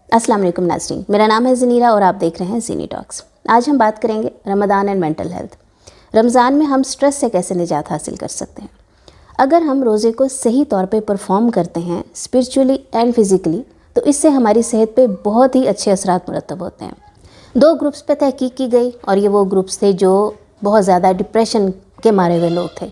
अस्सलाम वालेकुम नाज़रीन, मेरा नाम है ज़नीरा और आप देख रहे हैं ज़ीनी टॉक्स। आज हम बात करेंगे Ramzan and mental health. Ramzan में हम स्ट्रेस से कैसे निजात हासिल कर सकते हैं। अगर हम रोज़े को सही तौर पे परफॉर्म करते हैं स्पिरिचुअली एंड फिज़िकली, तो इससे हमारी सेहत पे बहुत ही अच्छे असरात मुरतब होते हैं। 2 ग्रुप्स पे तहकीक की गई और ये वो ग्रुप्स थे जो बहुत ज़्यादा डिप्रेशन के मारे हुए लोग थे।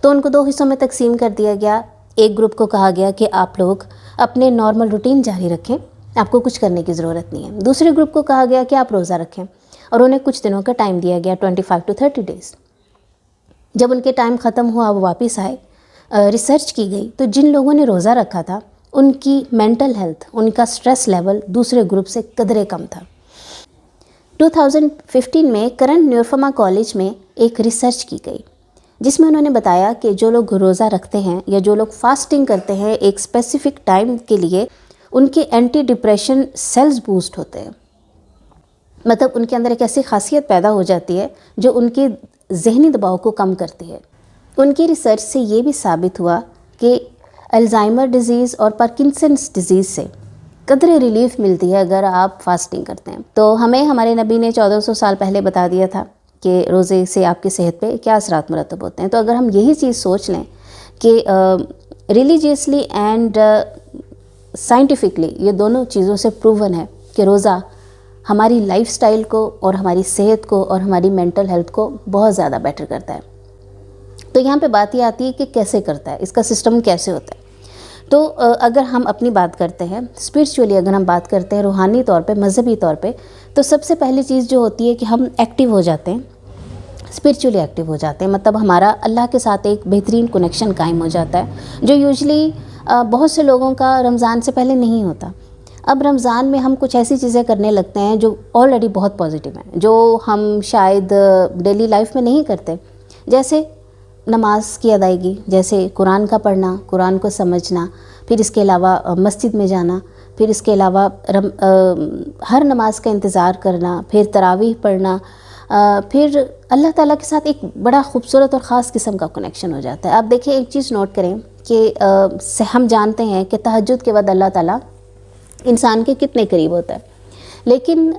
तो उनको 2 हिस्सों में तकसीम कर दिया गया। एक ग्रुप को कहा गया कि आप लोग अपने नॉर्मल रूटीन जारी रखें, आपको कुछ करने की ज़रूरत नहीं है। दूसरे ग्रुप को कहा गया कि आप रोज़ा रखें और उन्हें कुछ दिनों का टाइम दिया गया, 25 to 30 डेज़। जब उनके टाइम ख़त्म हुआ, वो वापस आए, रिसर्च की गई तो जिन लोगों ने रोज़ा रखा था उनकी मेंटल हेल्थ, उनका स्ट्रेस लेवल दूसरे ग्रुप से कदरे कम था। 2015 में करंट न्यूरफमा कॉलेज में एक रिसर्च की गई जिसमें उन्होंने बताया कि जो लोग रोज़ा रखते हैं या जो लोग फास्टिंग करते हैं एक स्पेसिफिक टाइम के लिए, उनके एंटी डिप्रेशन सेल्स बूस्ट होते हैं। मतलब उनके अंदर एक ऐसी खासियत पैदा हो जाती है जो उनके जहनी दबाव को कम करती है। उनकी रिसर्च से ये भी साबित हुआ कि अल्जाइमर डिज़ीज़ और पार्किंसंस डिज़ीज़ से कदरे रिलीफ मिलती है अगर आप फास्टिंग करते हैं। तो हमें हमारे नबी ने 1400 साल पहले बता दिया था कि रोज़े से आपकी सेहत पे क्या असरात मुरतब होते हैं। तो अगर हम यही चीज़ सोच लें कि रिलीजियसली एंड साइंटिफिकली ये दोनों चीज़ों से प्रूवन है कि रोज़ा हमारी लाइफस्टाइल को और हमारी सेहत को और हमारी मेंटल हेल्थ को बहुत ज़्यादा बेटर करता है। तो यहाँ पे बात ये आती है कि कैसे करता है, इसका सिस्टम कैसे होता है। तो अगर हम अपनी बात करते हैं स्पिरिचुअली, अगर हम बात करते हैं रूहानी तौर पे, मजहबी तौर पे, तो सबसे पहली चीज़ जो होती है कि हम एक्टिव हो जाते हैं, स्पिरिचुअली एक्टिव हो जाते हैं। मतलब हमारा अल्लाह के साथ एक बेहतरीन कनेक्शन कायम हो जाता है जो यूजुअली बहुत से लोगों का रमज़ान से पहले नहीं होता। अब रमज़ान में हम कुछ ऐसी चीज़ें करने लगते हैं जो ऑलरेडी बहुत पॉजिटिव हैं, जो हम शायद डेली लाइफ में नहीं करते, जैसे नमाज की अदायगी, जैसे कुरान का पढ़ना, कुरान को समझना, फिर इसके अलावा मस्जिद में जाना, फिर इसके अलावा हर नमाज का इंतज़ार करना, फिर तरावीह पढ़ना, फिर अल्लाह ताला के साथ एक बड़ा खूबसूरत और ख़ास किस्म का कनेक्शन हो जाता है। आप देखिए, एक चीज़ नोट करें कि हम जानते हैं कि तहज्जुद के बाद अल्लाह ताला इंसान के कितने करीब होता है, लेकिन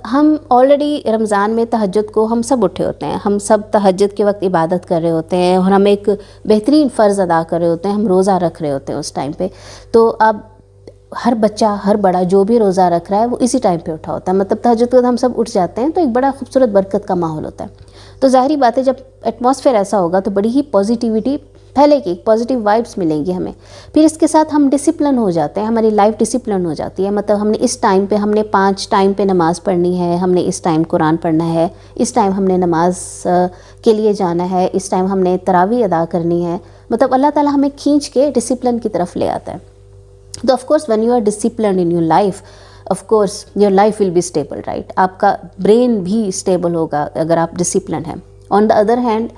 हम ऑलरेडी रमज़ान में तहज्जुद को हम सब उठे होते हैं, हम सब तहज्जुद के वक्त इबादत कर रहे होते हैं और हम एक बेहतरीन फ़र्ज़ अदा कर रहे होते हैं, हम रोज़ा रख रहे होते हैं उस टाइम पे। तो अब हर बच्चा, हर बड़ा जो भी रोज़ा रख रहा है वो इसी टाइम पे उठा होता है। मतलब तहज्जुद के बाद हम सब उठ जाते हैं, तो एक बड़ा खूबसूरत बरकत का माहौल होता है। तो ज़ाहिरी बात है, जब एटमॉस्फेयर ऐसा होगा तो बड़ी ही पॉजिटिविटी फैलेगी, पॉजिटिव वाइब्स मिलेंगी हमें। फिर इसके साथ हम डिसिप्लिन हो जाते हैं, हमारी लाइफ डिसिप्लिन हो जाती है। मतलब हमने इस टाइम पे, हमने 5 टाइम पे नमाज़ पढ़नी है, हमने इस टाइम कुरान पढ़ना है, इस टाइम हमने नमाज के लिए जाना है, इस टाइम हमने तरावी अदा करनी है। मतलब अल्लाह ताला हमें खींच के डिसिप्लिन की तरफ ले आता है। तो of course when you are disciplined in your life, of course your life will be stable, right. आपका ब्रेन भी स्टेबल होगा अगर आप डिसिप्लिन हैं। On the other hand,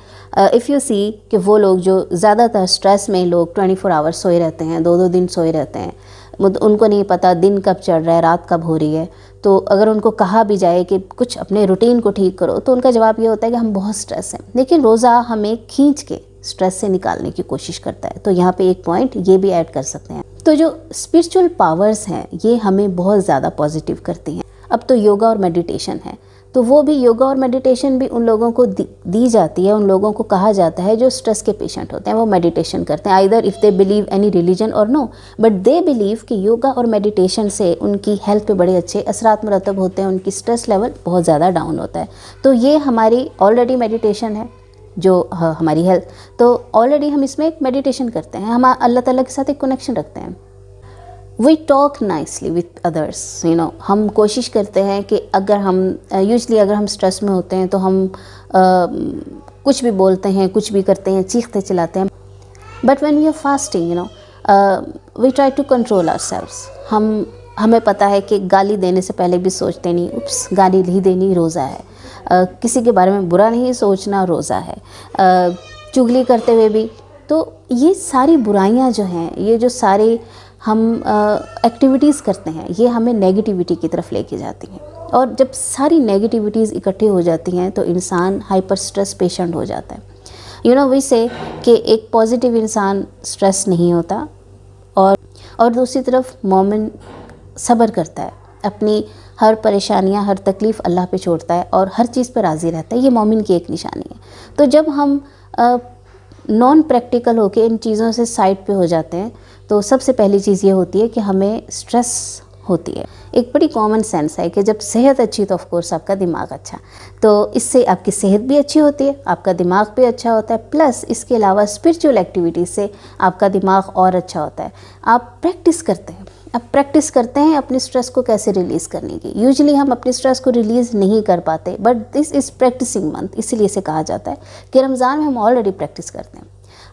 if you see कि वो लोग जो ज़्यादातर स्ट्रेस में लोग 24 आवर्स सोए रहते हैं, 2-2 दिन सोए रहते हैं, उनको नहीं पता दिन कब चढ़ रहा है, रात कब हो रही है। तो अगर उनको कहा भी जाए कि कुछ अपने रूटीन को ठीक करो, तो उनका जवाब ये होता है कि हम बहुत स्ट्रेस हैं। लेकिन रोज़ा हमें खींच के स्ट्रेस से निकालने की कोशिश करता है। तो यहाँ पे एक पॉइंट ये भी ऐड कर सकते हैं। तो जो स्पिरिचुअल पावर्स हैं ये हमें बहुत ज़्यादा पॉजिटिव करती हैं। अब तो योगा और मेडिटेशन है, तो वो भी योगा और मेडिटेशन भी उन लोगों को दी जाती है, उन लोगों को कहा जाता है जो स्ट्रेस के पेशेंट होते हैं, वो मेडिटेशन करते हैं। Either if they believe any religion और नो, बट दे बिलीव कि योगा और मेडिटेशन से उनकी हेल्थ पे बड़े अच्छे असरात मुरतब होते हैं, उनकी स्ट्रेस लेवल बहुत ज़्यादा डाउन होता है। तो ये हमारी ऑलरेडी मेडिटेशन है जो हमारी हेल्थ, तो ऑलरेडी हम इसमें एक मेडिटेशन करते हैं, हम अल्लाह ताला के साथ एक कनेक्शन रखते हैं। We talk nicely with others, you know, हम कोशिश करते हैं कि अगर हम यूजली अगर हम स्ट्रेस में होते हैं तो हम कुछ भी बोलते हैं, कुछ भी करते हैं, चीखते चिल्लाते हैं। But when we are fasting, you know, we try to control ourselves. हमें पता है कि गाली देने से पहले भी सोचते नहीं, उप्स गाली नहीं देनी, रोज़ा है। किसी के बारे में बुरा नहीं सोचना, रोज़ा है। चुगली करते हुए भी, तो ये सारी बुराइयां जो हैं, ये जो सारे हम एक्टिविटीज़ करते हैं, ये हमें नेगेटिविटी की तरफ लेके जाती हैं। और जब सारी नेगेटिविटीज़ इकट्ठी हो जाती हैं तो इंसान हाइपर स्ट्रेस पेशेंट हो जाता है। यू नो, वी से कि एक पॉजिटिव इंसान स्ट्रेस नहीं होता और दूसरी तरफ मोमिन صبر کرتا ہے، اپنی ہر پریشانیاں، ہر تکلیف اللہ پہ چھوڑتا ہے اور ہر چیز پر راضی رہتا ہے، یہ مومن کی ایک نشانی ہے۔ تو جب ہم نان پریکٹیکل ہو کے ان چیزوں سے سائڈ پہ ہو جاتے ہیں تو سب سے پہلی چیز یہ ہوتی ہے کہ ہمیں سٹریس ہوتی ہے۔ ایک بڑی کامن سینس ہے کہ جب صحت اچھی تو آف کورس آپ کا دماغ اچھا، تو اس سے آپ کی صحت بھی اچھی ہوتی ہے، آپ کا دماغ بھی اچھا ہوتا ہے، پلس اس کے علاوہ اسپرچول ایکٹیویٹیز سے آپ کا دماغ اور اچھا ہوتا ہے۔ آپ پریکٹس کرتے ہیں، اب پریکٹس کرتے ہیں اپنی سٹریس کو کیسے ریلیز کرنے کی۔ یوزلی ہم اپنی سٹریس کو ریلیز نہیں کر پاتے، but this is practising month, اسی لیے اسے کہا جاتا ہے کہ رمضان میں ہم آلریڈی پریکٹس کرتے ہیں۔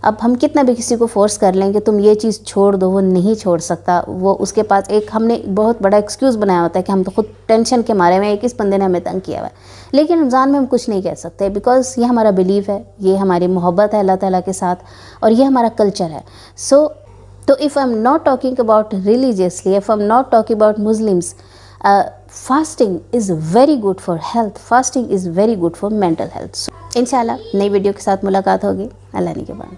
اب ہم کتنا بھی کسی کو فورس کر لیں کہ تم یہ چیز چھوڑ دو، وہ نہیں چھوڑ سکتا، وہ اس کے پاس ایک ہم نے بہت بڑا ایکسکیوز بنایا ہوتا ہے کہ ہم تو خود ٹینشن کے مارے میں، ایک اس بندے نے ہمیں تنگ کیا ہوا ہے۔ لیکن رمضان میں ہم کچھ نہیں کہہ سکتے بیکاز یہ ہمارا بلیف ہے، یہ ہماری محبت ہے اللہ تعالیٰ کے ساتھ اور یہ ہمارا کلچر ہے۔ تو if I'm not talking about religiously, if I'm not talking about Muslims, fasting is very good for health, fasting is very good for mental health. So, انشاءاللہ نئی ویڈیو کے ساتھ ملاقات ہوگی، اللہ نے کے بعد۔